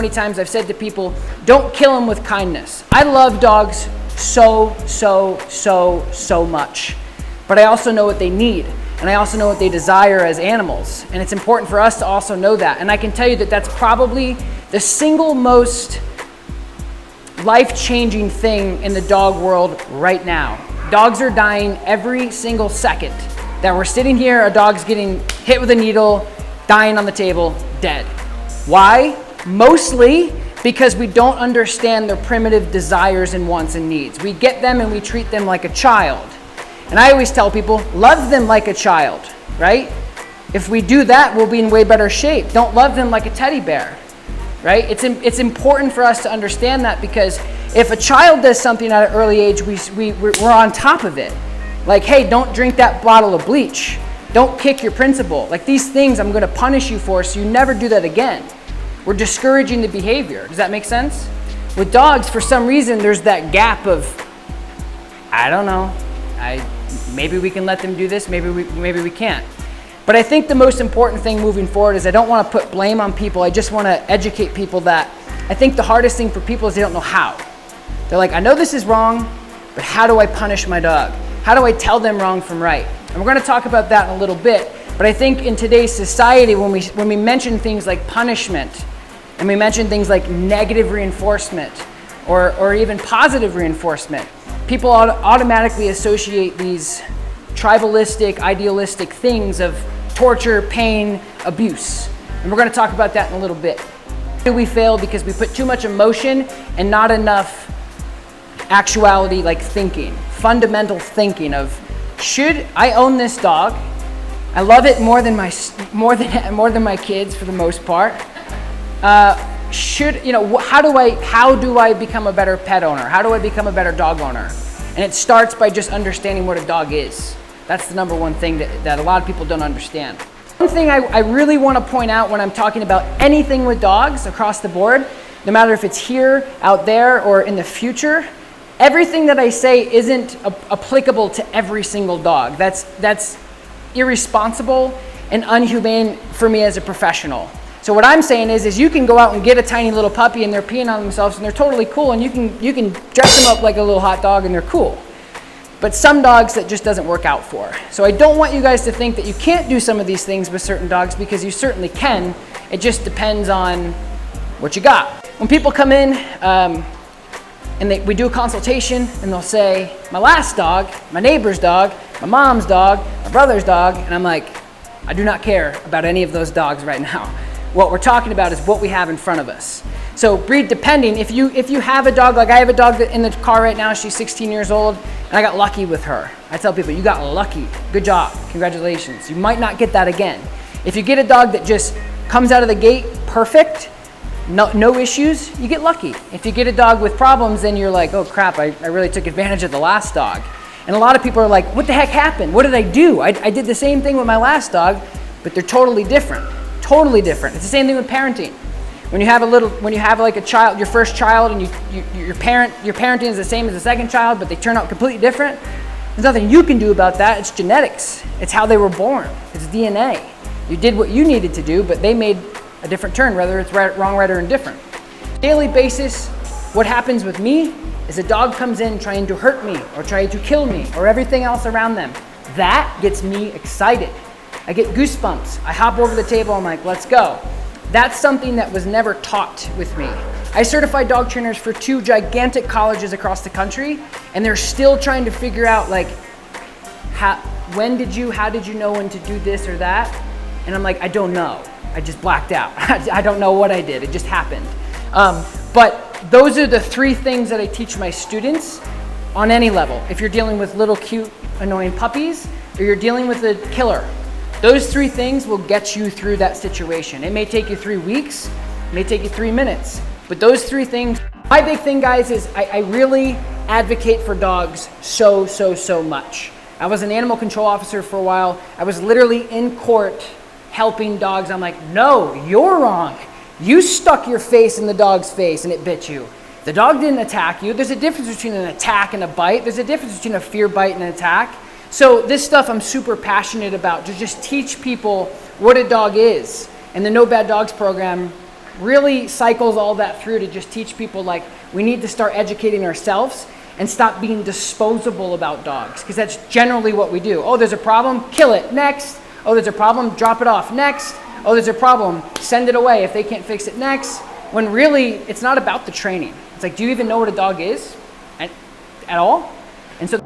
Many times I've said to people, don't kill them with kindness. I love dogs so much, but I also know what they need, and I also know what they desire as animals, and it's important for us to also know that. And I can tell you that that's probably the single most life-changing thing in the dog world right now. Dogs are dying every single second that we're sitting here. A dog's getting hit with a needle, dying on the table, dead. Why? Mostly because we don't understand their primitive desires and wants and needs. We get them and we treat them like a child. And I always tell people, love them like a child, right? If we do that, we'll be in way better shape. Don't love them like a teddy bear, right? It's important for us to understand that, because if a child does something at an early age, we're on top of it. Like, hey, don't drink that bottle of bleach. Don't kick your principal. Like, these things I'm gonna punish you for, so you never do that again. We're discouraging the behavior. Does that make sense? With dogs, for some reason, there's that gap of, I don't know, maybe we can let them do this, maybe we can't. But I think the most important thing moving forward is I don't want to put blame on people. I just want to educate people that I think the hardest thing for people is they don't know how. They're like, I know this is wrong, but how do I punish my dog? How do I tell them wrong from right? And we're going to talk about that in a little bit. But I think in today's society, when we mention things like punishment, and we mention things like negative reinforcement or even positive reinforcement, people automatically associate these tribalistic, idealistic things of torture, pain, abuse. And we're going to talk about that in a little bit. We fail because we put too much emotion and not enough actuality, like thinking, fundamental thinking of, should I own this dog? I love it more than my kids for the most part. How do I become a better pet owner? How do I become a better dog owner? And it starts by just understanding what a dog is. That's the number one thing that a lot of people don't understand. One thing I really want to point out when I'm talking about anything with dogs across the board, no matter if it's here, out there, or in the future, everything that I say isn't applicable to every single dog. That's irresponsible and inhumane for me as a professional. So what I'm saying is you can go out and get a tiny little puppy and they're peeing on themselves and they're totally cool, and you can dress them up like a little hot dog and they're cool. But some dogs that just doesn't work out for. So I don't want you guys to think that you can't do some of these things with certain dogs, because you certainly can. It just depends on what you got. When people come in and we do a consultation, and they'll say, my last dog, my neighbor's dog, my mom's dog, my brother's dog, and I'm like, I do not care about any of those dogs right now. What we're talking about is what we have in front of us. So breed depending, if you have a dog, like I have a dog that in the car right now, she's 16 years old, and I got lucky with her. I tell people, you got lucky, good job, congratulations. You might not get that again. If you get a dog that just comes out of the gate perfect, no issues, you get lucky. If you get a dog with problems, then you're like, oh crap, I really took advantage of the last dog. And a lot of people are like, what the heck happened? What did I do? I did the same thing with my last dog, but they're totally different. Totally different. It's the same thing with parenting. When you have like a child, your first child, and your parenting is the same as the second child, but they turn out completely different, there's nothing you can do about that. It's genetics. It's how they were born. It's DNA. You did what you needed to do, but they made a different turn, whether it's right, wrong, right, or indifferent. Daily basis, what happens with me is a dog comes in trying to hurt me or trying to kill me or everything else around them. That gets me excited. I get goosebumps. I hop over the table, I'm like, let's go. That's something that was never taught with me. I certified dog trainers for 2 gigantic colleges across the country, and they're still trying to figure out, like, how did you know when to do this or that? And I'm like, I don't know. I just blacked out. I don't know what I did. It just happened. But those are the 3 things that I teach my students on any level. If you're dealing with little cute, annoying puppies, or you're dealing with a killer, those 3 things will get you through that situation. It may take you 3 weeks, it may take you 3 minutes, but those 3 things. My big thing, guys, is I really advocate for dogs so much. I was an animal control officer for a while. I was literally in court helping dogs. I'm like, no, you're wrong. You stuck your face in the dog's face and it bit you. The dog didn't attack you. There's a difference between an attack and a bite. There's a difference between a fear bite and an attack. So this stuff I'm super passionate about, to just teach people what a dog is. And the No Bad Dogs program really cycles all that through to just teach people like we need to start educating ourselves and stop being disposable about dogs, because that's generally what we do. Oh, there's a problem, kill it, next. Oh, there's a problem, drop it off, next. Oh, there's a problem, send it away if they can't fix it, next. When really, it's not about the training. It's like, do you even know what a dog is at all? And so